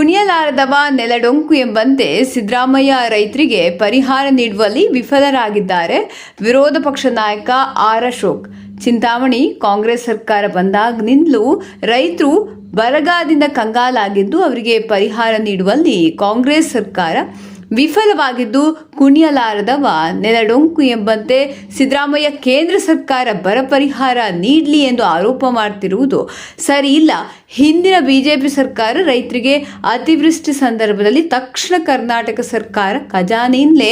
ಕುಣಿಯಲಾರದವ ನೆಲಡೊಂಕು ಎಂಬಂತೆ ಸಿದ್ದರಾಮಯ್ಯ ರೈತರಿಗೆ ಪರಿಹಾರ ನೀಡುವಲ್ಲಿ ವಿಫಲರಾಗಿದ್ದಾರೆ. ವಿರೋಧ ಪಕ್ಷ ನಾಯಕ ಆರ್ ಅಶೋಕ್ ಚಿಂತಾಮಣಿ ಕಾಂಗ್ರೆಸ್ ಸರ್ಕಾರ ಬಂದಾಗಿನಿಂದಲೂ ರೈತರು ಬರಗಾಲದಿಂದ ಕಂಗಾಲಾಗಿದ್ದು ಅವರಿಗೆ ಪರಿಹಾರ ನೀಡುವಲ್ಲಿ ಕಾಂಗ್ರೆಸ್ ಸರ್ಕಾರ ವಿಫಲವಾಗಿದ್ದು ಕುಣಿಯಲಾರದವ ನೆಲಡೊಂಕು ಎಂಬಂತೆ ಸಿದ್ದರಾಮಯ್ಯ ಕೇಂದ್ರ ಸರ್ಕಾರ ಬರ ಪರಿಹಾರ ನೀಡಲಿ ಎಂದು ಆರೋಪ ಮಾಡ್ತಿರುವುದು ಸರಿ ಇಲ್ಲ. ಹಿಂದಿನ ಬಿಜೆಪಿ ಸರ್ಕಾರ ರೈತರಿಗೆ ಅತಿವೃಷ್ಟಿ ಸಂದರ್ಭದಲ್ಲಿ ತಕ್ಷಣ ಕರ್ನಾಟಕ ಸರ್ಕಾರ ಖಜಾನೆಯಿಂದಲೇ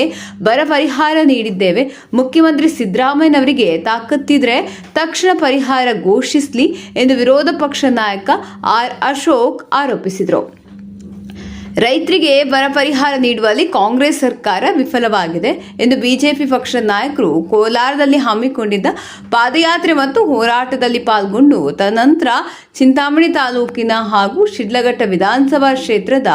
ಬರ ಪರಿಹಾರ ನೀಡಿದ್ದೇವೆ. ಮುಖ್ಯಮಂತ್ರಿ ಸಿದ್ದರಾಮಯ್ಯನವರಿಗೆ ತಾಕತ್ತಿದ್ರೆ ತಕ್ಷಣ ಪರಿಹಾರ ಘೋಷಿಸಲಿ ಎಂದು ವಿರೋಧ ಪಕ್ಷ ನಾಯಕ ಆರ್ ಅಶೋಕ್ ಆರೋಪಿಸಿದರು. ರೈತರಿಗೆ ಬರ ಪರಿಹಾರ ನೀಡುವಲ್ಲಿ ಕಾಂಗ್ರೆಸ್ ಸರ್ಕಾರ ವಿಫಲವಾಗಿದೆ ಎಂದು ಬಿಜೆಪಿ ಪಕ್ಷದ ನಾಯಕರು ಕೋಲಾರದಲ್ಲಿ ಹಮ್ಮಿಕೊಂಡಿದ್ದ ಪಾದಯಾತ್ರೆ ಮತ್ತು ಹೋರಾಟದಲ್ಲಿ ಪಾಲ್ಗೊಂಡು ತದನಂತರ ಚಿಂತಾಮಣಿ ತಾಲೂಕಿನ ಹಾಗೂ ಶಿಡ್ಲಘಟ್ಟ ವಿಧಾನಸಭಾ ಕ್ಷೇತ್ರದ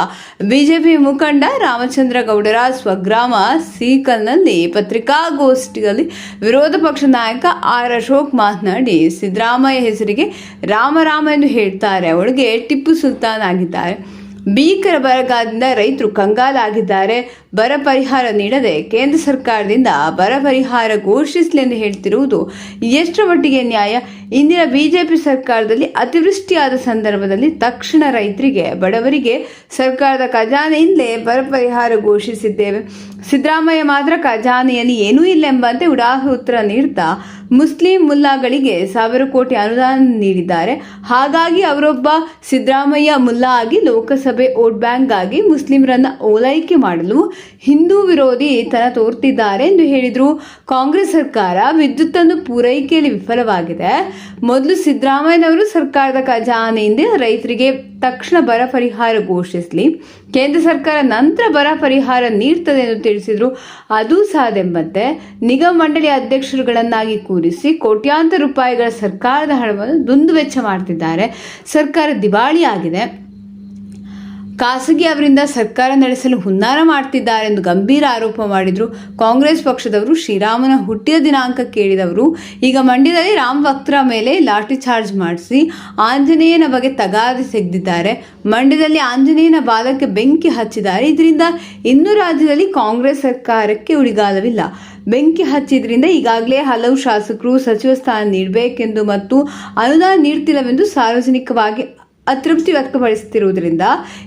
ಬಿಜೆಪಿ ಮುಖಂಡ ರಾಮಚಂದ್ರ ಗೌಡರ ಸ್ವಗ್ರಾಮ ಸೀಕಲ್ನಲ್ಲಿ ಪತ್ರಿಕಾಗೋಷ್ಠಿಯಲ್ಲಿ ವಿರೋಧ ಪಕ್ಷ ನಾಯಕ ಆರ್ ಅಶೋಕ್ ಮಾತನಾಡಿ, ಸಿದ್ದರಾಮಯ್ಯ ಹೆಸರಿಗೆ ರಾಮ ಎಂದು ಹೇಳ್ತಾರೆ, ಅವಳಿಗೆ ಟಿಪ್ಪು ಸುಲ್ತಾನ್ ಆಗಿದ್ದಾರೆ. ಭೀಕರ ಬರಗಾಲದಿಂದ ರೈತರು ಕಂಗಾಲಾಗಿದ್ದಾರೆ. ಬರ ಪರಿಹಾರ ನೀಡದೆ ಕೇಂದ್ರ ಸರ್ಕಾರದಿಂದ ಬರ ಪರಿಹಾರ ಘೋಷಿಸಲಿ ಎಂದು ಹೇಳ್ತಿರುವುದು ಎಷ್ಟರ ಮಟ್ಟಿಗೆ ನ್ಯಾಯ? ಇಂದಿನ ಬಿಜೆಪಿ ಸರ್ಕಾರದಲ್ಲಿ ಅತಿವೃಷ್ಟಿಯಾದ ಸಂದರ್ಭದಲ್ಲಿ ತಕ್ಷಣ ರೈತರಿಗೆ ಬಡವರಿಗೆ ಸರ್ಕಾರದ ಖಜಾನೆಯಿಂದಲೇ ಬರ ಪರಿಹಾರ ಘೋಷಿಸಿದ್ದೇವೆ. ಸಿದ್ದರಾಮಯ್ಯ ಮಾತ್ರ ಖಜಾನೆಯಲ್ಲಿ ಏನೂ ಇಲ್ಲ ಎಂಬಂತೆ ಉಡಾಫೆ ಉತ್ತರ ನೀಡುತ್ತಾ ಮುಸ್ಲಿಂ ಮುಲ್ಲಾಗಳಿಗೆ 1,000 ಕೋಟಿ ಅನುದಾನ ನೀಡಿದ್ದಾರೆ. ಹಾಗಾಗಿ ಅವರೊಬ್ಬ ಸಿದ್ದರಾಮಯ್ಯ ಮುಲ್ಲಾ ಆಗಿ ಲೋಕಸಭೆ ವೋಟ್ ಬ್ಯಾಂಕ್ ಆಗಿ ಮುಸ್ಲಿಮರನ್ನ ಓಲೈಕೆ ಮಾಡಲು ಹಿಂದೂ ವಿರೋಧಿ ತನ ತೋರ್ತಿದ್ದಾರೆ ಎಂದು ಹೇಳಿದರು. ಕಾಂಗ್ರೆಸ್ ಸರ್ಕಾರ ವಿದ್ಯುತ್ತನ್ನು ಪೂರೈಕೆಯಲ್ಲಿ ವಿಫಲವಾಗಿದೆ. ಮೊದಲು ಸಿದ್ದರಾಮಯ್ಯನವರು ಸರ್ಕಾರದ ಖಜಾನೆಯಿಂದ ರೈತರಿಗೆ ತಕ್ಷಣ ಬರ ಪರಿಹಾರ ಘೋಷಿಸಲಿ, ಕೇಂದ್ರ ಸರ್ಕಾರ ನಂತರ ಬರ ಪರಿಹಾರ ನೀಡ್ತದೆ ಎಂದು ತಿಳಿಸಿದರು. ಅದು ಸಾಧ್ಯೆಂಬಂತೆ ನಿಗಮ ಮಂಡಳಿ ಅಧ್ಯಕ್ಷರುಗಳನ್ನಾಗಿ ಕೂರಿಸಿ ಕೋಟ್ಯಾಂತರ ರೂಪಾಯಿಗಳ ಸರ್ಕಾರದ ಹಣವನ್ನು ದುಂದುವೆಚ್ಚ ಮಾಡ್ತಿದ್ದಾರೆ. ಸರ್ಕಾರ ದಿವಾಳಿಯಾಗಿದೆ. ಖಾಸಗಿ ಅವರಿಂದ ಸರ್ಕಾರ ನಡೆಸಲು ಹುನ್ನಾರ ಮಾಡ್ತಿದ್ದಾರೆ ಎಂದು ಗಂಭೀರ ಆರೋಪ ಮಾಡಿದರು. ಕಾಂಗ್ರೆಸ್ ಪಕ್ಷದವರು ಶ್ರೀರಾಮನ ಹುಟ್ಟಿದ ದಿನಾಂಕ ಕೇಳಿದವರು ಈಗ ಮಂಡ್ಯದಲ್ಲಿ ರಾಮ ಭಕ್ತರ ಮೇಲೆ ಲಾಠಿ ಚಾರ್ಜ್ ಮಾಡಿಸಿ ಆಂಜನೇಯನ ಬಗ್ಗೆ ತಗಾದೆ ತೆಗೆದಿದ್ದಾರೆ. ಮಂಡ್ಯದಲ್ಲಿ ಆಂಜನೇಯನ ಬಾಲಕ್ಕೆ ಬೆಂಕಿ ಹಚ್ಚಿದ್ದಾರೆ. ಇದರಿಂದ ಇನ್ನೂ ರಾಜ್ಯದಲ್ಲಿ ಕಾಂಗ್ರೆಸ್ ಸರ್ಕಾರಕ್ಕೆ ಉಳಿಗಾಲವಿಲ್ಲ. ಬೆಂಕಿ ಹಚ್ಚಿದ್ರಿಂದ ಈಗಾಗಲೇ ಹಲವು ಶಾಸಕರು ಸಚಿವ ಸ್ಥಾನ ನೀಡಬೇಕೆಂದು ಮತ್ತು ಅನುದಾನ ನೀಡುತ್ತಿಲ್ಲವೆಂದು ಸಾರ್ವಜನಿಕವಾಗಿ ಅತೃಪ್ತಿ ವ್ಯಕ್ತಪಡಿಸುತ್ತಿರುವುದರಿಂದ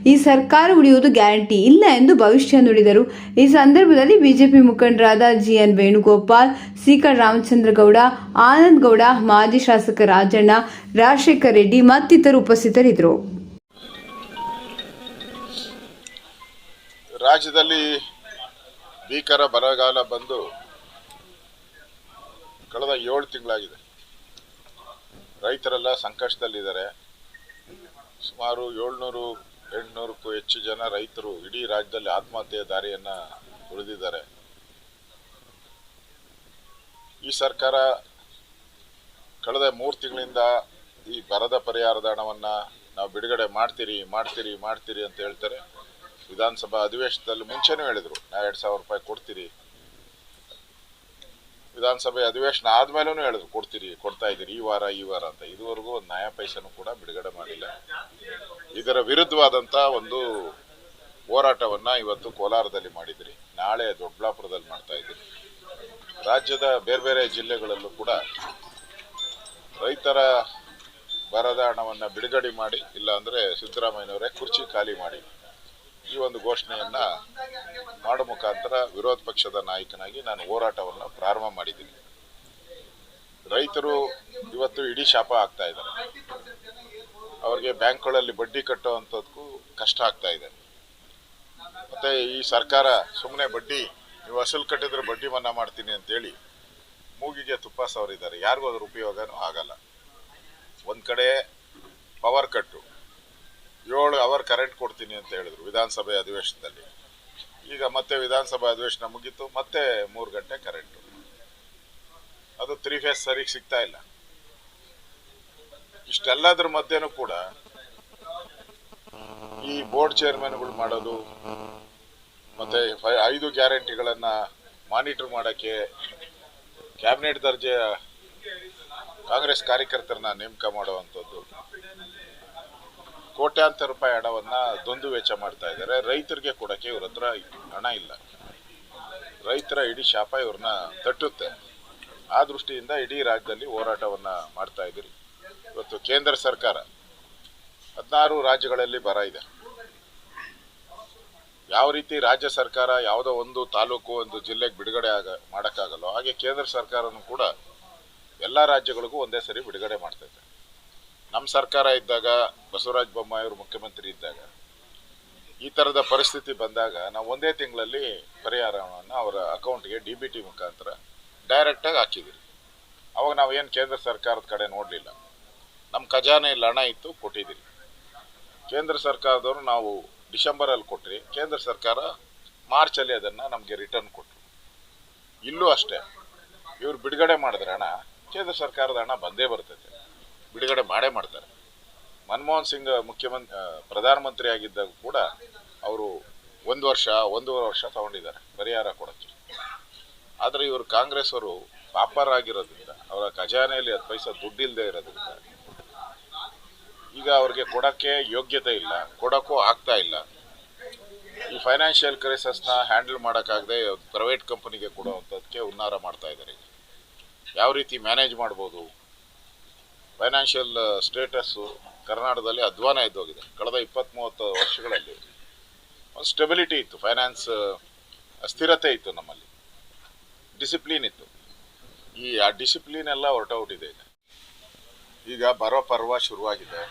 ಈ ಸರ್ಕಾರ ಉಳಿಯುವುದು ಗ್ಯಾರಂಟಿ ಇಲ್ಲ ಎಂದು ಭವಿಷ್ಯ ನುಡಿದರು. ಈ ಸಂದರ್ಭದಲ್ಲಿ ಬಿಜೆಪಿ ಮುಖಂಡರಾದ ಜಿಎನ್ ವೇಣುಗೋಪಾಲ್, ಸೀಕಲ್ ರಾಮಚಂದ್ರ ಗೌಡ, ಆನಂದ್ ಗೌಡ, ಮಾಜಿ ಶಾಸಕ ರಾಜಣ್ಣ, ರಾಜಶೇಖರ್ ರೆಡ್ಡಿ ಮತ್ತಿತರರು ಉಪಸ್ಥಿತರಿದ್ದರು. ರಾಜ್ಯದಲ್ಲಿ ಭೀಕರ ಬರಗಾಲ ಬಂದು ಕಳೆದ 7 ತಿಂಗಳಾಗಿದೆ. ರೈತರೆಲ್ಲ ಸಂಕಷ್ಟದಲ್ಲಿದ್ದಾರೆ. ಸುಮಾರು 700-800ಕ್ಕೂ ಹೆಚ್ಚು ಜನ ರೈತರು ಇಡೀ ರಾಜ್ಯದಲ್ಲಿ ಆತ್ಮಹತ್ಯೆಯ ದಾರಿಯನ್ನು ತುಳಿದಿದ್ದಾರೆ. ಈ ಸರ್ಕಾರ ಕಳೆದ 3 ತಿಂಗಳಿಂದ ಈ ಬರದ ಪರಿಹಾರದ ಹಣವನ್ನು ನಾವು ಬಿಡುಗಡೆ ಮಾಡ್ತೀರಿ ಅಂತ ಹೇಳ್ತಾರೆ. ವಿಧಾನಸಭಾ ಅಧಿವೇಶನದಲ್ಲಿ ಮುಂಚೆನೂ ಹೇಳಿದರು, ನಾವು 2,000 ರೂಪಾಯಿ ಕೊಡ್ತೀರಿ. ವಿಧಾನಸಭೆ ಅಧಿವೇಶನ ಆದ್ಮೇಲೂ ಹೇಳಿದ್ರು ಕೊಡ್ತಾ ಇದ್ದೀರಿ ಈ ವಾರ ಅಂತ. ಇದುವರೆಗೂ ಒಂದು ನಯ ಪೈಸೆನೂ ಕೂಡ ಬಿಡುಗಡೆ ಮಾಡಿಲ್ಲ. ಇದರ ವಿರುದ್ಧವಾದಂಥ ಒಂದು ಹೋರಾಟವನ್ನು ಇವತ್ತು ಕೋಲಾರದಲ್ಲಿ ಮಾಡಿದಿರಿ, ನಾಳೆ ದೊಡ್ಡಬಳ್ಳಾಪುರದಲ್ಲಿ ಮಾಡ್ತಾ ಇದ್ದೀರಿ. ರಾಜ್ಯದ ಬೇರೆ ಜಿಲ್ಲೆಗಳಲ್ಲೂ ಕೂಡ ರೈತರ ಬರದ ಹಣವನ್ನು ಬಿಡುಗಡೆ ಮಾಡಿ, ಇಲ್ಲಾಂದರೆ ಸಿದ್ದರಾಮಯ್ಯನವರೇ ಕುರ್ಚಿ ಖಾಲಿ ಮಾಡಿ ಈ ಒಂದು ಘೋಷಣೆಯನ್ನು ಮಾಡೋ ಮುಖಾಂತರ ವಿರೋಧ ಪಕ್ಷದ ನಾಯಕನಾಗಿ ನಾನು ಹೋರಾಟವನ್ನು ಪ್ರಾರಂಭ ಮಾಡಿದ್ದೀನಿ. ರೈತರು ಇವತ್ತು ಇಡೀ ಶಾಪ ಆಗ್ತಾ ಇದ್ದಾರೆ. ಅವರಿಗೆ ಬ್ಯಾಂಕ್ಗಳಲ್ಲಿ ಬಡ್ಡಿ ಕಟ್ಟುವಂಥದ್ದಕ್ಕೂ ಕಷ್ಟ ಆಗ್ತಾ ಇದೆ. ಮತ್ತು ಈ ಸರ್ಕಾರ ಸುಮ್ಮನೆ ಬಡ್ಡಿ ನೀವು ಅಸಲು ಕಟ್ಟಿದ್ರೆ ಬಡ್ಡಿ ಮನ್ನಾ ಮಾಡ್ತೀನಿ ಅಂತೇಳಿ ಮೂಗಿಗೆ ತುಪ್ಪ ಸವರಿದ್ದಾರೆ. ಯಾರಿಗೂ ಅದರ ಉಪಯೋಗನೂ ಆಗಲ್ಲ. ಒಂದು ಕಡೆ ಪವರ್ ಕಟ್ಟು 7 ಅವರ್ ಕರೆಂಟ್ ಕೊಡ್ತೀನಿ ಅಂತ ಹೇಳಿದ್ರು ವಿಧಾನಸಭೆ ಅಧಿವೇಶನದಲ್ಲಿ. ಈಗ ಮತ್ತೆ ವಿಧಾನಸಭಾ ಅಧಿವೇಶನ ಮುಗೀತು, ಮತ್ತೆ 3 ಗಂಟೆ ಕರೆಂಟು. ಅದು 3 ಫೇಸ್ ಸರಿಗೆ ಸಿಗ್ತಾ ಇಲ್ಲ. ಇಷ್ಟೆಲ್ಲದ್ರ ಮಧ್ಯೆನೂ ಕೂಡ ಈ ಬೋರ್ಡ್ ಚೇರ್ಮನ್ಗಳು ಮಾಡೋದು, ಮತ್ತೆ 5 ಗ್ಯಾರಂಟಿಗಳನ್ನು ಮಾನಿಟರ್ ಮಾಡೋಕ್ಕೆ ಕ್ಯಾಬಿನೆಟ್ ದರ್ಜೆಯ ಕಾಂಗ್ರೆಸ್ ಕಾರ್ಯಕರ್ತರನ್ನ ನೇಮಕ ಮಾಡುವಂಥದ್ದು, ಕೋಟ್ಯಾಂತರ ರೂಪಾಯಿ ಹಣವನ್ನು ದುಂದು ವೆಚ್ಚ ಮಾಡ್ತಾ ಇದ್ದಾರೆ. ರೈತರಿಗೆ ಕೊಡೋಕ್ಕೆ ಇವ್ರ ಹತ್ರ ಹಣ ಇಲ್ಲ. ರೈತರ ಇಡೀ ಶಾಪ ಇವ್ರನ್ನ ತಟ್ಟುತ್ತೆ. ಆ ದೃಷ್ಟಿಯಿಂದ ಇಡೀ ರಾಜ್ಯದಲ್ಲಿ ಹೋರಾಟವನ್ನು ಮಾಡ್ತಾ ಇದ್ದೀರಿ. ಇವತ್ತು ಕೇಂದ್ರ ಸರ್ಕಾರ 16 ರಾಜ್ಯಗಳಲ್ಲಿ ಬರ ಇದೆ. ಯಾವ ರೀತಿ ರಾಜ್ಯ ಸರ್ಕಾರ ಯಾವುದೋ ಒಂದು ತಾಲೂಕು ಒಂದು ಜಿಲ್ಲೆಗೆ ಬಿಡುಗಡೆ ಮಾಡೋಕ್ಕಾಗಲ್ಲೋ ಹಾಗೆ ಕೇಂದ್ರ ಸರ್ಕಾರನೂ ಕೂಡ ಎಲ್ಲ ರಾಜ್ಯಗಳಿಗೂ ಒಂದೇ ಸರಿ ಬಿಡುಗಡೆ ಮಾಡ್ತೈತೆ. ನಮ್ಮ ಸರ್ಕಾರ ಇದ್ದಾಗ ಬಸವರಾಜ ಬೊಮ್ಮಾಯಿ ಅವರು ಮುಖ್ಯಮಂತ್ರಿ ಇದ್ದಾಗ ಈ ಥರದ ಪರಿಸ್ಥಿತಿ ಬಂದಾಗ ನಾವು ಒಂದೇ ತಿಂಗಳಲ್ಲಿ ಪರಿಹಾರವನ್ನು ಅವರ ಅಕೌಂಟ್ಗೆ DBT ಮುಖಾಂತರ ಡೈರೆಕ್ಟಾಗಿ ಹಾಕಿದ್ದೀರಿ. ಅವಾಗ ನಾವೇನು ಕೇಂದ್ರ ಸರ್ಕಾರದ ಕಡೆ ನೋಡಲಿಲ್ಲ. ನಮ್ಮ ಖಜಾನೆಯಲ್ಲಿ ಹಣ ಇತ್ತು, ಕೊಟ್ಟಿದ್ದೀರಿ. ಕೇಂದ್ರ ಸರ್ಕಾರದವರು ನಾವು ಡಿಸೆಂಬರಲ್ಲಿ ಕೊಟ್ರಿ, ಕೇಂದ್ರ ಸರ್ಕಾರ ಮಾರ್ಚಲ್ಲಿ ಅದನ್ನು ನಮಗೆ ರಿಟರ್ನ್ ಕೊಟ್ಟರು. ಇಲ್ಲೂ ಅಷ್ಟೇ, ಇವ್ರು ಬಿಡುಗಡೆ ಮಾಡಿದ್ರೆ ಹಣ ಕೇಂದ್ರ ಸರ್ಕಾರದ ಹಣ ಬಂದೇ ಬರ್ತೈತೆ, ಬಿಡುಗಡೆ ಮಾಡೇ ಮಾಡ್ತಾರೆ. ಮನಮೋಹನ್ ಸಿಂಗ್ ಪ್ರಧಾನಮಂತ್ರಿ ಆಗಿದ್ದಾಗ ಕೂಡ ಅವರು 1 ವರ್ಷ 1.5 ವರ್ಷ ತಗೊಂಡಿದ್ದಾರೆ ಪರಿಹಾರ ಕೊಡೋಕ್ಕೆ. ಆದರೆ ಇವರು ಕಾಂಗ್ರೆಸ್ ಅವರು ಪಾಪರ್ ಆಗಿರೋದ್ರಿಂದ, ಅವರ ಖಜಾನೆಯಲ್ಲಿ 10 ಪೈಸೆ ದುಡ್ಡಿಲ್ಲದೆ ಇರೋದ್ರಿಂದ ಈಗ ಅವ್ರಿಗೆ ಕೊಡೋಕ್ಕೆ ಯೋಗ್ಯತೆ ಇಲ್ಲ, ಕೊಡೋಕ್ಕೂ ಆಗ್ತಾ ಇಲ್ಲ. ಈ ಫೈನಾನ್ಷಿಯಲ್ ಕ್ರೈಸಿಸ್ನ ಹ್ಯಾಂಡಲ್ ಮಾಡೋಕ್ಕಾಗದೆ ಪ್ರೈವೇಟ್ ಕಂಪನಿಗೆ ಕೊಡುವಂಥದ್ದಕ್ಕೆ ಹುನ್ನಾರ ಮಾಡ್ತಾ ಇದ್ದಾರೆ. ಯಾವ ರೀತಿ ಮ್ಯಾನೇಜ್ ಮಾಡ್ಬೋದು? ಫೈನಾನ್ಷಿಯಲ್ ಸ್ಟೇಟಸ್ಸು ಕರ್ನಾಟಕದಲ್ಲಿ ಅಧ್ವಾನ ಇದ್ದೋಗಿದೆ. ಕಳೆದ 20-30 ವರ್ಷಗಳಲ್ಲಿ ಒಂದು ಸ್ಟೆಬಿಲಿಟಿ ಇತ್ತು, ಫೈನಾನ್ಸ್ ಸ್ಥಿರತೆ ಇತ್ತು, ನಮ್ಮಲ್ಲಿ ಡಿಸಿಪ್ಲಿನ್ ಇತ್ತು. ಆ ಡಿಸಿಪ್ಲಿನ್ ಎಲ್ಲ ಹೊರಟೋಗ್ಬಿಟ್ಟಿದೆ. ಈಗ ಬರೋ ಪರ್ವ ಶುರುವಾಗಿದೆ.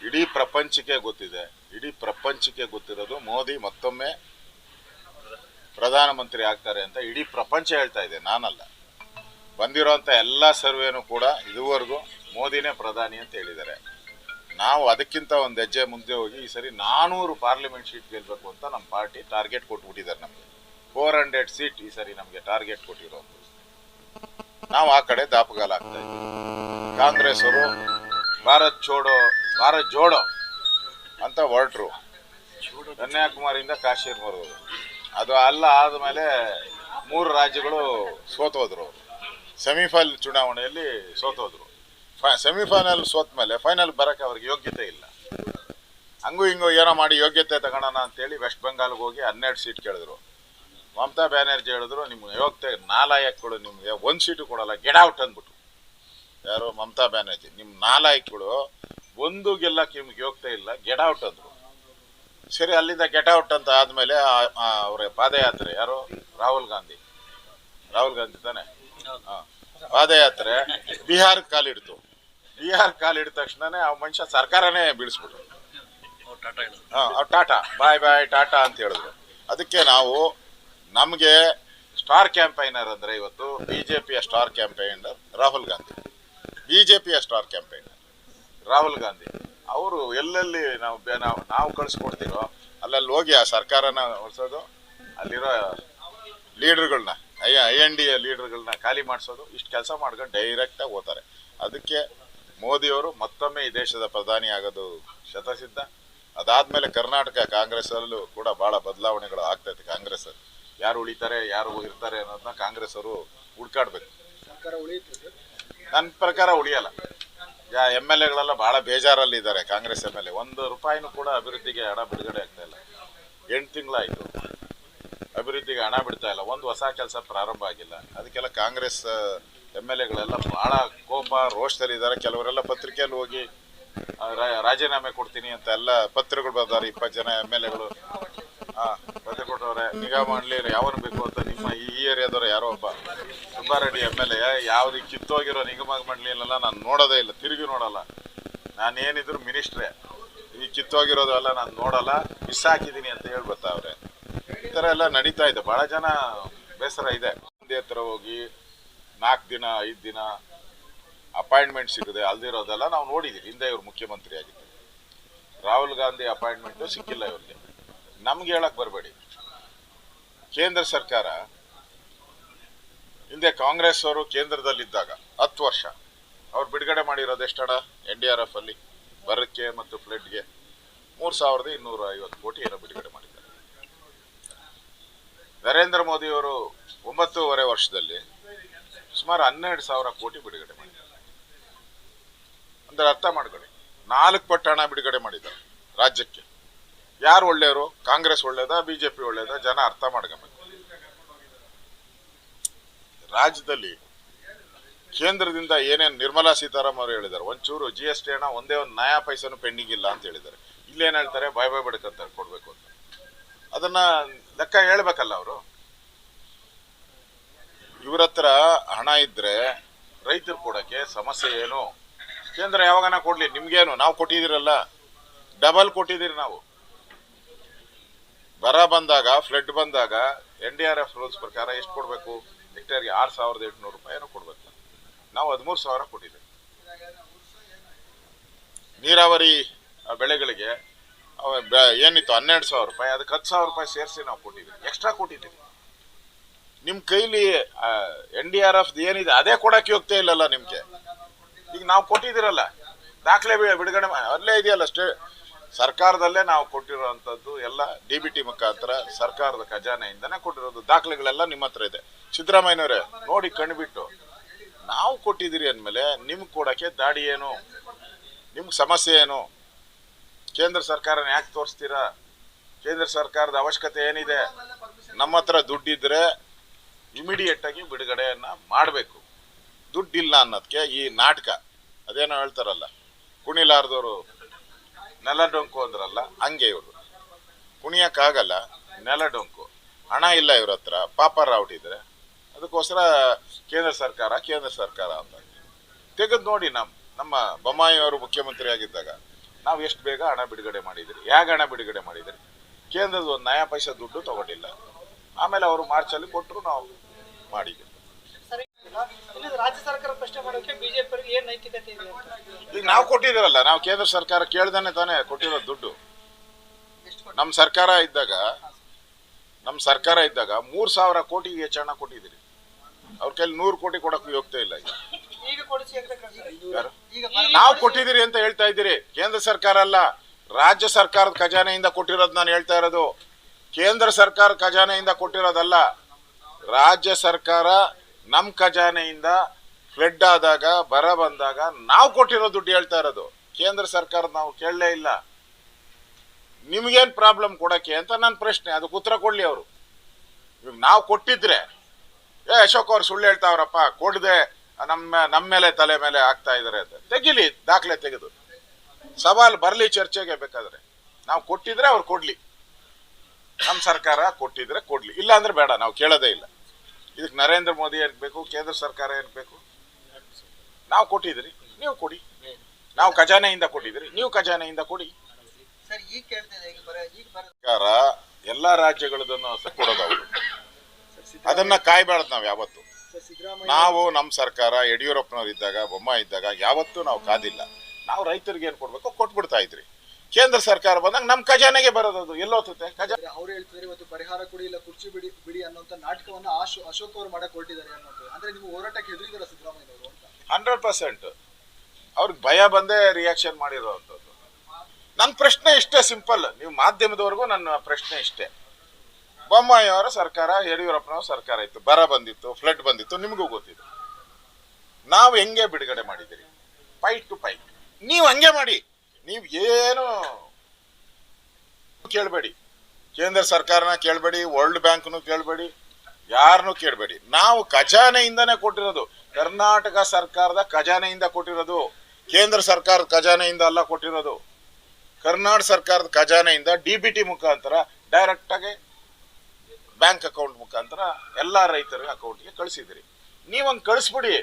ಇಡೀ ಪ್ರಪಂಚಕ್ಕೆ ಗೊತ್ತಿದೆ. ಇಡೀ ಪ್ರಪಂಚಕ್ಕೆ ಗೊತ್ತಿರೋದು ಮೋದಿ ಮತ್ತೊಮ್ಮೆ ಪ್ರಧಾನಮಂತ್ರಿ ಆಗ್ತಾರೆ ಅಂತ ಇಡೀ ಪ್ರಪಂಚ ಹೇಳ್ತಾ ಇದೆ, ನಾನಲ್ಲ. ಬಂದಿರೋಂಥ ಎಲ್ಲ ಸರ್ವೇನೂ ಕೂಡ ಇದುವರೆಗೂ ಮೋದಿನೇ ಪ್ರಧಾನಿ ಅಂತ ಹೇಳಿದ್ದಾರೆ. ನಾವು ಅದಕ್ಕಿಂತ ಒಂದು ಹೆಜ್ಜೆ ಮುಂದೆ ಹೋಗಿ ಈ ಸರಿ 400 ಪಾರ್ಲಿಮೆಂಟ್ ಸೀಟ್ ಗೆಲ್ಲಬೇಕು ಅಂತ ನಮ್ಮ ಪಾರ್ಟಿ ಟಾರ್ಗೆಟ್ ಕೊಟ್ಬಿಟ್ಟಿದ್ದಾರೆ. ನಮಗೆ 400 ಸೀಟ್ ಈ ಸರಿ ನಮಗೆ ಟಾರ್ಗೆಟ್ ಕೊಟ್ಟಿರೋದು. ನಾವು ಆ ಕಡೆ ದಾಪುಗಾಲಾಗ್ತಾ ಇದ್ದೀವಿ. ಕಾಂಗ್ರೆಸ್ ಅವರು ಭಾರತ್ ಜೋಡೋ ಅಂತ ಹೊರಟರು. ಕನ್ಯಾಕುಮಾರಿಯಿಂದ ಕಾಶ್ಮೀರ್ವರೆಗೂ. ಅದು ಅಲ್ಲ ಆದಮೇಲೆ 3 ರಾಜ್ಯಗಳು ಸೋತೋದ್ರು. ಸೆಮಿಫೈನಲ್ ಚುನಾವಣೆಯಲ್ಲಿ ಸೋತೋದ್ರು. ಸೆಮಿಫೈನಲ್ ಸೋತ ಮೇಲೆ ಫೈನಲ್ ಬರೋಕ್ಕೆ ಅವ್ರಿಗೆ ಯೋಗ್ಯತೆ ಇಲ್ಲ. ಹಂಗೂ ಹಿಂಗೂ ಏನೋ ಮಾಡಿ ಯೋಗ್ಯತೆ ತಗೊಳ್ಳೋಣ ಅಂತೇಳಿ ವೆಸ್ಟ್ ಬೆಂಗಾಲ್ಗೆ ಹೋಗಿ 12 ಸೀಟ್ ಕೇಳಿದ್ರು. ಮಮತಾ ಬ್ಯಾನರ್ಜಿ ಹೇಳಿದ್ರು, ನಿಮ್ಗೆ ಯೋಗ್ಯತೆ ನಾಲಾಯಕ್ಗಳು, ನಿಮ್ಗೆ 1 ಸೀಟು ಕೊಡಲ್ಲ, ಗೆಟ್ ಔಟ್ ಅಂದ್ಬಿಟ್ಟು. ಯಾರು? ಮಮತಾ ಬ್ಯಾನರ್ಜಿ. ನಿಮ್ಮ ನಾಲಾಯಕ್ಗಳು ಒಂದು ಗೆಲ್ಲಕ್ಕೆ ನಿಮ್ಗೆ ಯೋಗ್ಯತೆ ಇಲ್ಲ, ಗೆಟ್ ಔಟ್ ಅಂದರು. ಸರಿ, ಅಲ್ಲಿಂದ ಗೆಟ್ ಔಟ್ ಅಂತ ಆದಮೇಲೆ ಅವರ ಪಾದಯಾತ್ರೆ, ಯಾರು? ರಾಹುಲ್ ಗಾಂಧಿ ತಾನೆ. ಪಾದಯಾತ್ರೆ ಬಿಹಾರಕ್ಕೆ ಕಾಲಿಡ್ತು. ಬಿಹಾರ್ ಕಾಲಿಡಿದ ತಕ್ಷಣನೇ ಆ ಮನುಷ್ಯ ಸರ್ಕಾರನೇ ಬೀಳಿಸ್ಬಿಟ್ರು. ಟಾಟಾ ಬಾಯ್ ಟಾಟಾ ಅಂತ ಹೇಳಿದ್ರು. ಅದಕ್ಕೆ ನಾವು ನಮಗೆ ಸ್ಟಾರ್ ಕ್ಯಾಂಪೈನರ್ ಅಂದರೆ ಇವತ್ತು BJPಯ star campaigner Rahul Gandhi. BJPಯ star campaigner Rahul Gandhi ಅವರು ಎಲ್ಲೆಲ್ಲಿ ನಾವು ಕಳಿಸ್ಕೊಡ್ತೀರೋ ಅಲ್ಲಲ್ಲಿ ಹೋಗಿ ಆ ಸರ್ಕಾರನ ಉಳಿಸೋದು, ಅಲ್ಲಿರೋ ಲೀಡರ್ಗಳನ್ನ INDA ಲೀಡರ್ಗಳನ್ನ ಖಾಲಿ ಮಾಡಿಸೋದು, ಇಷ್ಟು ಕೆಲಸ ಮಾಡ್ಕೊಂಡು ಡೈರೆಕ್ಟಾಗಿ ಹೋಗ್ತಾರೆ. ಅದಕ್ಕೆ ಮೋದಿಯವರು ಮತ್ತೊಮ್ಮೆ ಈ ದೇಶದ ಪ್ರಧಾನಿ ಆಗೋದು ಶತಸಿದ್ಧ. ಅದಾದಮೇಲೆ ಕರ್ನಾಟಕ ಕಾಂಗ್ರೆಸ್ಸಲ್ಲೂ ಕೂಡ ಭಾಳ ಬದಲಾವಣೆಗಳು ಆಗ್ತೈತೆ. ಕಾಂಗ್ರೆಸ್ ಯಾರು ಉಳಿತಾರೆ, ಯಾರು ಇರ್ತಾರೆ ಅನ್ನೋದನ್ನ ಕಾಂಗ್ರೆಸ್ ಅವರು ಹುಡ್ಕಾಡ್ಬೇಕು. ನನ್ನ ಪ್ರಕಾರ ಉಳಿಯಲ್ಲ. MLAಗಳೆಲ್ಲ ಭಾಳ ಬೇಜಾರಲ್ಲಿದ್ದಾರೆ. ಕಾಂಗ್ರೆಸ್ MLA 1 ರೂಪಾಯಿನೂ ಕೂಡ ಅಭಿವೃದ್ಧಿಗೆ ಹಣ ಬಿಡುಗಡೆ ಆಗ್ತಾ ಇಲ್ಲ. 8 ತಿಂಗಳಾಯಿತು, ಅಭಿವೃದ್ಧಿಗೆ ಹಣ ಬಿಡ್ತಾ ಇಲ್ಲ. ಒಂದು ಹೊಸ ಕೆಲಸ ಪ್ರಾರಂಭ ಆಗಿಲ್ಲ. ಅದಕ್ಕೆಲ್ಲ ಕಾಂಗ್ರೆಸ್ MLAಗಳೆಲ್ಲ ಭಾಳ ಕೋಪ ರೋಷದಲ್ಲಿದ್ದಾರೆ. ಕೆಲವರೆಲ್ಲ ಪತ್ರಿಕೆಯಲ್ಲಿ ಹೋಗಿ ರಾಜೀನಾಮೆ ಕೊಡ್ತೀನಿ ಅಂತ ಎಲ್ಲ ಪತ್ರಗಳು ಬರ್ತಾರೆ. 20 ಜನ MLAಗಳು ಪತ್ರ ಕೊಟ್ಟವ್ರೆ. ನಿಗಾ ಮಾಡಲಿ ಯಾವನು ಬೇಕು ಅಂತ. ನಿಮ್ಮ ಈ ಏರಿಯಾದವ್ರು ಯಾರೋ ಒಬ್ಬ ಸುಬ್ಬಾರೆಡ್ಡಿ MLA ಯಾವ್ದು ಕಿತ್ತೋಗಿರೋ ನಿಗಮ ಮಂಡಳಿಯಲ್ಲೆಲ್ಲ ನಾನು ನೋಡೋದೇ ಇಲ್ಲ, ತಿರುಗಿ ನೋಡಲ್ಲ. ನಾನೇನಿದ್ರು ಮಿನಿಸ್ಟ್ರೇ, ಈ ಕಿತ್ತೋಗಿರೋದು ಎಲ್ಲ ನಾನು ನೋಡಲ್ಲ, ಮಿಸ್ ಹಾಕಿದ್ದೀನಿ ಅಂತ ಹೇಳಿ ಬರ್ತಾವ್ರೆ. ಈ ಥರ ಎಲ್ಲ ನಡೀತಾ ಇದೆ. ಭಾಳ ಜನ ಬೇಸರ ಇದೆ. ಒಂದೇ ಹತ್ರ ಹೋಗಿ 4 ದಿನ 5 ದಿನ ಅಪಾಯಿಂಟ್ಮೆಂಟ್ ಸಿಗದೆ ಅಲ್ದಿರೋದೆಲ್ಲ ನಾವು ನೋಡಿದ್ದೀವಿ. ಹಿಂದೆ ಇವ್ರು ಮುಖ್ಯಮಂತ್ರಿ ಆಗಿದ್ದು. ರಾಹುಲ್ ಗಾಂಧಿ ಅಪಾಯಿಂಟ್ಮೆಂಟು ಸಿಕ್ಕಿಲ್ಲ ಇವ್ರಿಗೆ. ನಮ್ಗೆ ಹೇಳಕ್ ಬರಬೇಡಿ. ಕೇಂದ್ರ ಸರ್ಕಾರ ಹಿಂದೆ ಕಾಂಗ್ರೆಸ್ ಅವರು ಕೇಂದ್ರದಲ್ಲಿದ್ದಾಗ 10 ವರ್ಷ ಅವ್ರು ಬಿಡುಗಡೆ ಮಾಡಿರೋದು ಎಷ್ಟಡ? NDRF ಅಲ್ಲಿ ಬರಕ್ಕೆ ಮತ್ತು ಫ್ಲಡ್ಗೆ 3250 ಕೋಟಿ ಏನೋ ಬಿಡುಗಡೆ ಮಾಡಿದ್ದಾರೆ. ನರೇಂದ್ರ ಮೋದಿ ಅವರು 9.5 ವರ್ಷದಲ್ಲಿ ಸುಮಾರು 12,000 ಕೋಟಿ ಬಿಡುಗಡೆ ಮಾಡಿದ್ದಾರೆ. ಅಂದ್ರೆ ಅರ್ಥ ಮಾಡ್ಕೊಳ್ಳಿ, 4 ಪಟ್ಟು ಹಣ ಬಿಡುಗಡೆ ಮಾಡಿದ್ದಾರೆ ರಾಜ್ಯಕ್ಕೆ. ಯಾರು ಒಳ್ಳೆಯವರು? ಕಾಂಗ್ರೆಸ್ ಒಳ್ಳೇದಾ ಬಿಜೆಪಿ ಒಳ್ಳೇದಾ? ಜನ ಅರ್ಥ ಮಾಡ್ಕೋಬೇಕು. ರಾಜ್ಯದಲ್ಲಿ ಕೇಂದ್ರದಿಂದ ಏನೇನು ನಿರ್ಮಲಾ ಸೀತಾರಾಮನ್ ಅವರು ಹೇಳಿದ್ದಾರೆ, ಒಂಚೂರು GST ಹಣ ಒಂದೇ ಒಂದು ನಯಾ ಪೈಸನು ಪೆಂಡಿಂಗ್ ಇಲ್ಲ ಅಂತ ಹೇಳಿದ್ದಾರೆ. ಇಲ್ಲೇನು ಹೇಳ್ತಾರೆ? ಬಾಯ್ ಬಡ್ಕಂತಾರೆ ಕೊಡ್ಬೇಕು ಅಂತ. ಅದನ್ನ ಲೆಕ್ಕ ಹೇಳ್ಬೇಕಲ್ಲ ಅವರು. ಇವ್ರ ಹತ್ರ ಹಣ ಇದ್ರೆ ರೈತರು ಕೊಡಕ್ಕೆ ಸಮಸ್ಯೆ ಏನು? ಕೇಂದ್ರ ಯಾವಾಗನ ಕೊಡ್ಲಿ, ನಿಮ್ಗೇನು? ನಾವು ಕೊಟ್ಟಿದಿರಲ್ಲ, ಡಬಲ್ ಕೊಟ್ಟಿದ್ದೀರಿ ನಾವು. ಬರ ಬಂದಾಗ, ಫ್ಲಡ್ ಬಂದಾಗ NDRF ರೂಲ್ಸ್ ಪ್ರಕಾರ ಎಷ್ಟು ಕೊಡ್ಬೇಕು? ಹೆಕ್ಟೇರ್ಗೆ 6,800 ರೂಪಾಯಿ ಏನೋ ಕೊಡ್ಬೇಕು. ನಾವು 13,000 ಕೊಟ್ಟಿದ್ದೀವಿ. ನೀರಾವರಿ ಬೆಳೆಗಳಿಗೆ ಏನಿತ್ತು 12,000 ರೂಪಾಯಿ, ಅದಕ್ಕೆ 10,000 ರೂಪಾಯಿ ಸೇರಿಸಿ ನಾವು ಕೊಟ್ಟಿದ್ದೀವಿ, ಎಕ್ಸ್ಟ್ರಾ ಕೊಟ್ಟಿದ್ದೀವಿ. ನಿಮ್ ಕೈಲಿ NDRF ಏನಿದೆ ಅದೇ ಕೊಡಕ್ಕೆ ಹೋಗ್ತಾ ಇಲ್ಲಲ್ಲ ನಿಮ್ಗೆ. ಈಗ ನಾವು ಕೊಟ್ಟಿದ್ದೀರಲ್ಲ, ದಾಖಲೆ ಬಿಡುಗಡೆ ಅಲ್ಲೇ ಇದೆಯಲ್ಲ, ಸರ್ಕಾರದಲ್ಲೇ ನಾವು ಕೊಟ್ಟಿರುವಂತದ್ದು ಎಲ್ಲ DBT ಮುಖಾಂತರ ಸರ್ಕಾರದ ಖಜಾನೆಯಿಂದನೇ ಕೊಟ್ಟಿರೋದು. ದಾಖಲೆಗಳೆಲ್ಲ ನಿಮ್ಮ ಹತ್ರ ಇದೆ. ಸಿದ್ದರಾಮಯ್ಯನವರೇ ನೋಡಿ ಕಣ್ಬಿಟ್ಟು, ನಾವು ಕೊಟ್ಟಿದ್ದೀರಿ ಅಂದಮೇಲೆ ನಿಮ್ಗೆ ಕೊಡಕ್ಕೆ ದಾಡಿ ಏನು? ನಿಮ್ಗೆ ಸಮಸ್ಯೆ ಏನು? ಕೇಂದ್ರ ಸರ್ಕಾರನ ಯಾಕೆ ತೋರಿಸ್ತೀರಾ? ಕೇಂದ್ರ ಸರ್ಕಾರದ ಅವಶ್ಯಕತೆ ಏನಿದೆ? ನಮ್ಮ ಹತ್ರ ದುಡ್ಡಿದ್ರೆ ಇಮಿಡಿಯೇಟ್ ಆಗಿ ಬಿಡುಗಡೆಯನ್ನ ಮಾಡಬೇಕು. ದುಡ್ಡಿಲ್ಲ ಅನ್ನೋದಕ್ಕೆ ಈ ನಾಟಕ. ಅದೇನೋ ಹೇಳ್ತಾರಲ್ಲ, ಕುಣಿಲಾರ್ದವರು ನೆಲಡೊಂಕು ಅಂದ್ರಲ್ಲ, ಹಂಗೆ ಇವರು ಕುಣಿಯಕ್ಕಾಗಲ್ಲ, ನೆಲಡೊಂಕು. ಹಣ ಇಲ್ಲ ಇವ್ರ ಹತ್ರ, ಪಾಪರ ಹೊಟ್ಟಿದ್ರೆ ಅದಕ್ಕೋಸ್ಕರ ಕೇಂದ್ರ ಸರ್ಕಾರ ಅಂತ ತೆಗೆದು ನೋಡಿ. ನಮ್ಮ ಬೊಮ್ಮಾಯಿ ಅವರು ಮುಖ್ಯಮಂತ್ರಿ ಆಗಿದ್ದಾಗ ನಾವು ಎಷ್ಟು ಬೇಗ ಹಣ ಬಿಡುಗಡೆ ಮಾಡಿದ್ರಿ, ಹೇಗೆ ಹಣ ಬಿಡುಗಡೆ ಮಾಡಿದ್ರಿ? ಕೇಂದ್ರದ ಒಂದು ನಯಾ ಪೈಸೆ ದುಡ್ಡು ತಗೊಂಡಿಲ್ಲ. ಆಮೇಲೆ ಅವರು ಮಾರ್ಚಲ್ಲಿ ಕೊಟ್ಟರು, ನಾವು ಮಾಡಿದ್ವಿ. ರಾಜ್ಯ ಸರ್ಕಾರ ಪ್ರಶ್ನೆ ಮಾಡೋಕೆ ಬಿಜೆಪಿ ಏನ್ ನೈತಿಕತೆ ಇದೆ? ಈಗ ನಾವು ಕೊಟ್ಟಿದ್ದೀರಲ್ಲ, ನಾವು ಕೇಂದ್ರ ಸರ್ಕಾರ ಕೇಳ್ದಾನೆ ತಾನೇ ಕೊಟ್ಟಿರೋ ದುಡ್ಡು. ನಮ್ಮ ಸರ್ಕಾರ ಇದ್ದಾಗ 3,000 ಕೋಟಿಗೆ ಹೆಚ್ಚು ಹಣ ಕೊಟ್ಟಿದ್ದೀರಿ. ಅವ್ರ ಕೈಲಿ 100 ಕೋಟಿ ಕೊಡಕ್ಕೂ ಹೋಗ್ತಾ ಇಲ್ಲ. ನಾವು ಕೊಟ್ಟಿದ್ದೀರಿ ಅಂತ ಹೇಳ್ತಾ ಇದ್ದೀರಿ. ಕೇಂದ್ರ ಸರ್ಕಾರ ಅಲ್ಲ, ರಾಜ್ಯ ಸರ್ಕಾರದ ಖಜಾನೆಯಿಂದ ಕೊಟ್ಟಿರೋದು ನಾನು ಹೇಳ್ತಾ ಇರೋದು. ಕೇಂದ್ರ ಸರ್ಕಾರ ಖಜಾನೆಯಿಂದ ಕೊಟ್ಟಿರೋದಲ್ಲ. ರಾಜ್ಯ ಸರ್ಕಾರ ನಮ್ಮ ಖಜಾನೆಯಿಂದ ಫ್ಲಡ್ ಆದಾಗ, ಬರ ಬಂದಾಗ ನಾವು ಕೊಟ್ಟಿರೋ ದುಡ್ಡು ಹೇಳ್ತಾ ಇರೋದು. ಕೇಂದ್ರ ಸರ್ಕಾರ ನಾವು ಕೇಳಲೇ ಇಲ್ಲ. ನಿಮ್ಗೇನ್ ಪ್ರಾಬ್ಲಮ್ ಕೊಡಕ್ಕೆ ಅಂತ ನನ್ನ ಪ್ರಶ್ನೆ. ಅದಕ್ಕೆ ಉತ್ತರ ಕೊಡ್ಲಿ ಅವರು. ಇವಾಗ ನಾವು ಕೊಟ್ಟಿದ್ರೆ ಅಶೋಕ್ ಅವ್ರು ಸುಳ್ಳು ಹೇಳ್ತಾವ್ರಪ್ಪ, ಕೊಡದೆ ನಮ್ಮ ಮೇಲೆ ತಲೆ ಮೇಲೆ ಆಗ್ತಾ ಇದಾರೆ ಅಂತ ತೆಗಿಲಿ, ದಾಖಲೆ ತೆಗೆದು ಸವಾಲ್ ಬರ್ಲಿ ಚರ್ಚೆಗೆ. ಬೇಕಾದ್ರೆ ನಾವು ಕೊಟ್ಟಿದ್ರೆ ಅವ್ರು ಕೊಡ್ಲಿ, ನಮ್ಮ ಸರ್ಕಾರ ಕೊಟ್ಟಿದ್ರೆ ಕೊಡ್ಲಿ, ಇಲ್ಲ ಅಂದ್ರೆ ಬೇಡ, ನಾವು ಕೇಳೋದೇ ಇಲ್ಲ. ಇದಕ್ಕೆ ನರೇಂದ್ರ ಮೋದಿ ಏನ್ ಬೇಕು? ಕೇಂದ್ರ ಸರ್ಕಾರ ಏನ್ ಬೇಕು? ನಾವು ಕೊಟ್ಟಿದ್ರಿ, ನೀವು ಕೊಡಿ. ನಾವು ಖಜಾನೆಯಿಂದ ಕೊಟ್ಟಿದ್ರಿ, ನೀವು ಖಜಾನೆಯಿಂದ ಕೊಡಿ. ಸರ್ಕಾರ ಎಲ್ಲಾ ರಾಜ್ಯಗಳದನ್ನು ಕೊಡೋದು ಅವರು. ಅದನ್ನ ಕಾಯ್ಬಾರ್ದು ನಾವು ಯಾವತ್ತು. ನಾವು ನಮ್ಮ ಸರ್ಕಾರ ಯಡಿಯೂರಪ್ಪನವ್ರು ಇದ್ದಾಗ, ಬೊಮ್ಮಾಯಿ ಇದ್ದಾಗ ಯಾವತ್ತೂ ನಾವು ಕಾದಿಲ್ಲ. ನಾವು ರೈತರಿಗೆ ಏನ್ ಕೊಡ್ಬೇಕು ಕೊಟ್ಬಿಡ್ತಾ ಇದ್ರಿ. ಕೇಂದ್ರ ಸರ್ಕಾರ ಬಂದಾಗ ನಮ್ ಖಜಾನೆಗೆ ಬರೋದು ಎಲ್ಲೋತುತ್ತೆ ಖಜಾನೆ. ಅವ್ರು ಹೇಳ್ತಿದ್ದಾರೆ ಇವತ್ತು ಪರಿಹಾರ ಕೊಡಿ ಇಲ್ಲ ಕುರ್ಚಿ ಬಿಡಿ ಅನ್ನೋಂತ ನಾಟಕವನ್ನ ಅಶೋಕ್ ಅವರು ಮಾಡಕ್ ಹೊರಟಿದ್ದಾರೆ ಅನ್ನೋದು. ಅಂದ್ರೆ ನೀವು ಹೋರಾಟಕ್ಕೆ ಹೆದರಿದಾರ ಸಿದ್ದರಾಮಯ್ಯ ಅವರು ಅಂತ? 100% ಅವ್ರಿಗೆ ಭಯ ಬಂದೇ ರಿಯಾಕ್ಷನ್ ಮಾಡಿರೋವಂಥದ್ದು. ನನ್ನ ಪ್ರಶ್ನೆ ಇಷ್ಟೇ ಸಿಂಪಲ್. ನೀವು ಮಾಧ್ಯಮದವರೆಗೂ ನನ್ನ ಪ್ರಶ್ನೆ ಇಷ್ಟೇ. ಬೊಮ್ಮಾಯಿ ಅವರ ಸರ್ಕಾರ, ಯಡಿಯೂರಪ್ಪನವರ ಸರ್ಕಾರ ಇತ್ತು, ಬರ ಬಂದಿತ್ತು, ಫ್ಲಡ್ ಬಂದಿತ್ತು, ನಿಮಗೂ ಗೊತ್ತಿತ್ತು. ನಾವು ಹೆಂಗೆ ಬಿಡುಗಡೆ ಮಾಡಿದಿರಿ? Fight to fight. ನೀವು ಹಂಗೆ ಮಾಡಿ. ನೀವು ಏನು ಕೇಳಬೇಡಿ, ಕೇಂದ್ರ ಸರ್ಕಾರನ ಕೇಳಬೇಡಿ, ವರ್ಲ್ಡ್ ಬ್ಯಾಂಕ್ನು ಕೇಳಬೇಡಿ, ಯಾರನ್ನು ಕೇಳಬೇಡಿ. ನಾವು ಖಜಾನೆಯಿಂದನೇ ಕೊಟ್ಟಿರೋದು. ಕರ್ನಾಟಕ ಸರ್ಕಾರದ ಖಜಾನೆಯಿಂದ ಕೊಟ್ಟಿರೋದು, ಕೇಂದ್ರ ಸರ್ಕಾರದ ಖಜಾನೆಯಿಂದ ಅಲ್ಲ ಕೊಟ್ಟಿರೋದು. ಕರ್ನಾಟಕ ಸರ್ಕಾರದ ಖಜಾನೆಯಿಂದ DBT ಮುಖಾಂತರ ಡೈರೆಕ್ಟ್ ಆಗಿ ಬ್ಯಾಂಕ್ ಅಕೌಂಟ್ ಮುಖಾಂತರ ಎಲ್ಲಾ ರೈತರ ಅಕೌಂಟ್ಗೆ ಕಳಿಸಿದಿರಿ. ನೀವಂಗ್ ಕಳಿಸ್ಬಿಡಿ.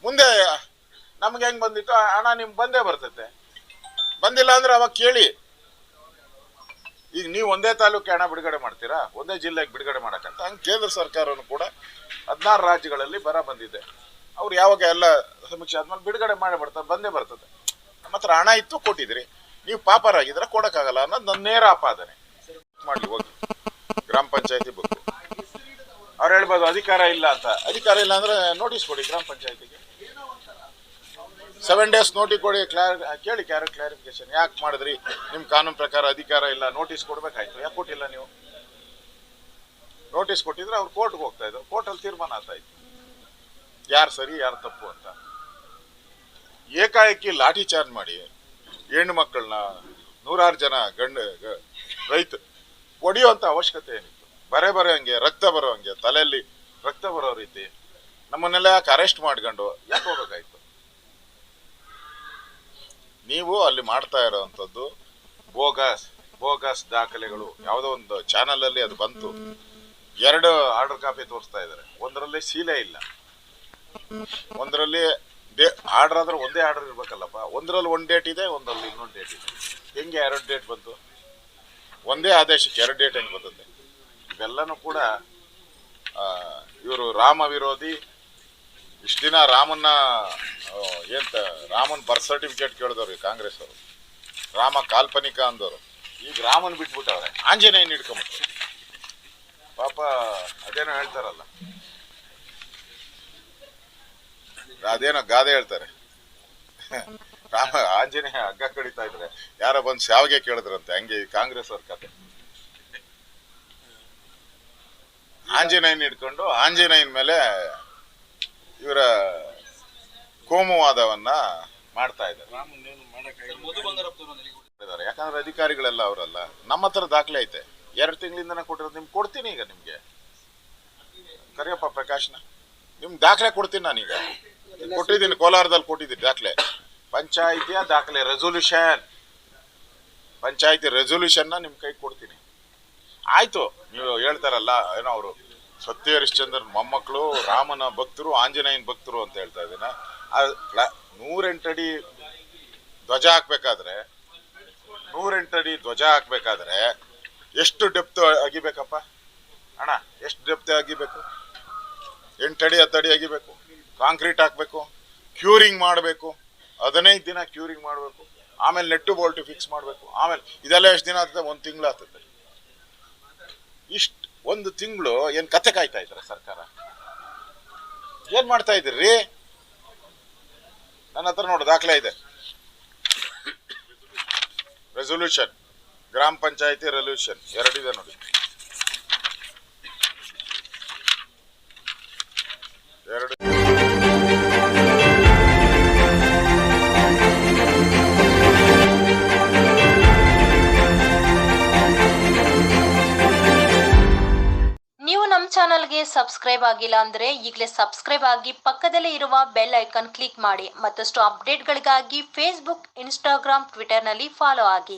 ಮುಂದೆ ನಮ್ಗೆ ಹೆಂಗ್ ಬಂದಿತ್ತು ಹಣ ನಿಮ್ಗೆ ಬಂದೇ ಬರ್ತೈತೆ. ಬಂದಿಲ್ಲ ಅಂದ್ರೆ ಅವಾಗ ಕೇಳಿ. ಈಗ ನೀವು ಒಂದೇ ತಾಲೂಕಿಗೆ ಹಣ ಬಿಡುಗಡೆ ಮಾಡ್ತೀರಾ, ಒಂದೇ ಜಿಲ್ಲೆಗೆ ಬಿಡುಗಡೆ ಮಾಡಕ್ಕಂತ. ಹಂಗೆ ಕೇಂದ್ರ ಸರ್ಕಾರನು ಕೂಡ 16 ರಾಜ್ಯಗಳಲ್ಲಿ ಬರ ಬಂದಿದೆ. ಅವ್ರು ಯಾವಾಗ ಎಲ್ಲ ಸಮೀಕ್ಷೆ ಆದ್ಮೇಲೆ ಬಿಡುಗಡೆ ಮಾಡಿ ಬರ್ತಾರೆ, ಬಂದೇ ಬರ್ತದೆ. ನಮ್ಮ ಹತ್ರ ಹಣ ಇತ್ತು, ಕೊಟ್ಟಿದ್ರಿ. ನೀವು ಪಾಪರಾಗಿದ್ರೆ ಕೊಡಕ್ಕಾಗಲ್ಲ ಅನ್ನೋದು ನನ್ನ ನೇರ ಆಪಾದನೆ. ಮಾಡಿ ಹೋಗಿ ಗ್ರಾಮ ಪಂಚಾಯತಿ ಬುಕ್. ಅವ್ರು ಹೇಳ್ಬೋದು ಅಧಿಕಾರ ಇಲ್ಲ ಅಂತ. ಅಧಿಕಾರ ಇಲ್ಲ ಅಂದ್ರೆ ನೋಟಿಸ್ ಕೊಡಿ ಗ್ರಾಮ ಪಂಚಾಯತಿಗೆ. 7 days ನೋಟಿಸ್ ಕೊಡಿ. ಕೇಳಿ ಕ್ಲಾರಿಫಿಕೇಶನ್. ಯಾಕೆ ಮಾಡಿದ್ರಿ? ನಿಮ್ ಕಾನೂನು ಪ್ರಕಾರ ಅಧಿಕಾರ ಇಲ್ಲ, ನೋಟಿಸ್ ಕೊಡ್ಬೇಕಾಯ್ತು. ಯಾಕೆ ಕೊಟ್ಟಿಲ್ಲ ನೀವು? ನೋಟಿಸ್ ಕೊಟ್ಟಿದ್ರೆ ಅವ್ರು ಕೋರ್ಟ್ಗೆ ಹೋಗ್ತಾ ಇದ್ರು, ಕೋರ್ಟಲ್ಲಿ ತೀರ್ಮಾನ ಆಗ್ತಾ ಇತ್ತು ಯಾರು ಸರಿ ಯಾರು ತಪ್ಪು ಅಂತ. ಏಕಾಏಕಿ ಲಾಠಿ ಚಾರ್ಜ್ ಮಾಡಿ ಹೆಣ್ಣು ಮಕ್ಕಳನ್ನ ನೂರಾರು ಜನ ರೈತ ಹೊಡೆಯುವಂಥ ಅವಶ್ಯಕತೆ ಏನಿತ್ತು? ಬರೆ ಹಂಗೆ ರಕ್ತ ಬರೋ ಹಂಗೆ ತಲೆಯಲ್ಲಿ ರಕ್ತ ಬರೋ ರೀತಿ ನಮ್ಮನ್ನೆಲ್ಲ ಯಾಕೆ ಅರೆಸ್ಟ್ ಮಾಡ್ಕೊಂಡು ಯಾಕೆ ಹೋಗ್ಬೇಕಾಯ್ತು? ನೀವು ಅಲ್ಲಿ ಮಾಡ್ತಾ ಇರೋವಂಥದ್ದು ಬೋಗಸ್ ದಾಖಲೆಗಳು. ಯಾವುದೋ ಒಂದು ಚಾನಲ್ ಅಲ್ಲಿ ಅದು ಬಂತು, 2 ಆರ್ಡರ್ ಕಾಪಿ ತೋರಿಸ್ತಾ ಇದ್ದಾರೆ. ಒಂದರಲ್ಲಿ ಸೀಲೆ ಇಲ್ಲ, ಒಂದರಲ್ಲಿ ಆರ್ಡರ್ ಆದ್ರೆ ಒಂದೇ ಆರ್ಡರ್ ಇರ್ಬೇಕಲ್ಲಪ್ಪ. ಒಂದರಲ್ಲಿ 1 ಡೇಟ್ ಇದೆ, ಒಂದರಲ್ಲಿ ಇನ್ನೊಂದು ಡೇಟ್ ಇದೆ. ಹೆಂಗೆ 2 ಡೇಟ್ ಬಂತು? ಒಂದೇ ಆದೇಶಕ್ಕೆ 2 ಡೇಟ್ ಹೆಂಗೆ ಬರ್ತದೆ? ಇವೆಲ್ಲನೂ ಕೂಡ ಇವರು ರಾಮ ವಿರೋಧಿ. ಇಷ್ಟು ದಿನ ರಾಮನ್ ಬರ್ತ್ ಸರ್ಟಿಫಿಕೇಟ್ ಕೇಳಿದವ್ರು ಕಾಂಗ್ರೆಸ್ ಅವರು, ರಾಮ ಕಾಲ್ಪನಿಕ ಅಂದವರು. ಈಗ ರಾಮನ್ ಬಿಟ್ಬಿಟ್ಟವ್ರೆ, ಆಂಜನೇಯನ್ ಹಿಡ್ಕೊಂಬಿಟ್ಟು. ಪಾಪ ಅದೇನೋ ಹೇಳ್ತಾರಲ್ಲ, ಅದೇನೋ ಗಾದೆ ಹೇಳ್ತಾರೆ, ರಾಮ ಆಂಜನೇಯ ಹಗ್ಗ ಕಡಿತಾ ಇದ್ರೆ ಯಾರೋ ಬಂದು ಶಾವಿಗೆ ಕೇಳಿದ್ರಂತೆ. ಹಂಗೆ ಕಾಂಗ್ರೆಸ್ ಅವ್ರ ಕತೆ. ಆಂಜನೇಯನ್ ಹಿಡ್ಕೊಂಡು ಆಂಜನೇಯನ್ ಮೇಲೆ ಇವರ ಕೋಮುವಾದವನ್ನ ಮಾಡ್ತಾ ಇದ್ದಾರೆ. ಯಾಕಂದ್ರೆ ಅಧಿಕಾರಿಗಳೆಲ್ಲ ಅವರಲ್ಲ. ನಮ್ಮ ಹತ್ರ ದಾಖಲೆ ಐತೆ, 2 ತಿಂಗಳಿಂದನೇ ಕೊಟ್ಟಿರೋದು. ನಿಮ್ಗೆ ಕೊಡ್ತೀನಿ ಈಗ, ನಿಮ್ಗೆ ಕರಿಯಪ್ಪ ಪ್ರಕಾಶ್ನ ನಿಮ್ ದಾಖಲೆ ಕೊಡ್ತೀನಿ. ನಾನೀಗ ಕೊಟ್ಟಿದ್ದೀನಿ, ಕೋಲಾರದಲ್ಲಿ ಕೊಟ್ಟಿದ್ದೀನಿ ದಾಖಲೆ. ಪಂಚಾಯಿತಿಯ ದಾಖಲೆ ಪಂಚಾಯಿತಿ ರೆಸೊಲ್ಯೂಷನ್ ನಿಮ್ ಕೈ ಕೊಡ್ತೀನಿ. ಆಯ್ತು, ನೀವು ಹೇಳ್ತಾರಲ್ಲ ಏನೋ ಅವರು ಸತ್ಯ ಹರಿಶ್ಚಂದ್ರನ್ ಮೊಮ್ಮಕ್ಕಳು, ರಾಮನ ಭಕ್ತರು, ಆಂಜನೇಯನ್ ಭಕ್ತರು ಅಂತ ಹೇಳ್ತಾ ಇದ್ದೀನ. 108 ಅಡಿ ಧ್ವಜ ಹಾಕ್ಬೇಕಾದ್ರೆ 108 ಅಡಿ ಧ್ವಜ ಹಾಕ್ಬೇಕಾದ್ರೆ ಎಷ್ಟು ಡೆಪ್ತ್ ಅಗಿಬೇಕಪ್ಪ ಅಣ್ಣ? ಎಷ್ಟು ಡೆಪ್ತ್ ಅಗಿಬೇಕು? 8 ಅಡಿ 10 ಅಡಿ ಅಗಿಬೇಕು. ಕಾಂಕ್ರೀಟ್ ಹಾಕ್ಬೇಕು, ಕ್ಯೂರಿಂಗ್ ಮಾಡಬೇಕು, 15 ದಿನ ಕ್ಯೂರಿಂಗ್ ಮಾಡಬೇಕು, ಆಮೇಲೆ ನೆಟ್ಟು ಬೋಲ್ಟ್ ಫಿಕ್ಸ್ ಮಾಡಬೇಕು. ಆಮೇಲೆ ಇದೆಲ್ಲ ಎಷ್ಟು ದಿನ ಆಗ್ತದೆ? 1 ತಿಂಗಳು ಆಗ್ತದೆ. ಇಷ್ಟು 1 ತಿಂಗಳು ಏನ್ ಕತೆ ಕಾಯ್ತಾ ಇದ್ರ ಸರ್ಕಾರ? ಏನ್ ಮಾಡ್ತಾ ಇದ್ರಿ? ನನ್ನ ಹತ್ರ ನೋಡಿ ದಾಖಲೆ ಇದೆ. ರೆಸೊಲ್ಯೂಷನ್, ಗ್ರಾಮ ಪಂಚಾಯತಿ ರೆಸೊಲ್ಯೂಷನ್ 2 ಇದೆ ನೋಡಿ. 2 ನೀವು ನಮ್ಮ ಚಾನಲ್ಗೆ ಸಬ್ಸ್ಕ್ರೈಬ್ ಆಗಿಲ್ಲ ಅಂದ್ರೆ ಈಗಲೇ ಸಬ್ಸ್ಕ್ರೈಬ್ ಆಗಿ ಪಕ್ಕದಲ್ಲೇ ಇರುವ ಬೆಲ್ ಐಕಾನ್ ಕ್ಲಿಕ್ ಮಾಡಿ. ಮತ್ತಷ್ಟು ಅಪ್ಡೇಟ್ಗಳಿಗಾಗಿ ಫೇಸ್ಬುಕ್, ಇನ್ಸ್ಟಾಗ್ರಾಮ್, ಟ್ವಿಟರ್ನಲ್ಲಿ ಫಾಲೋ ಆಗಿ.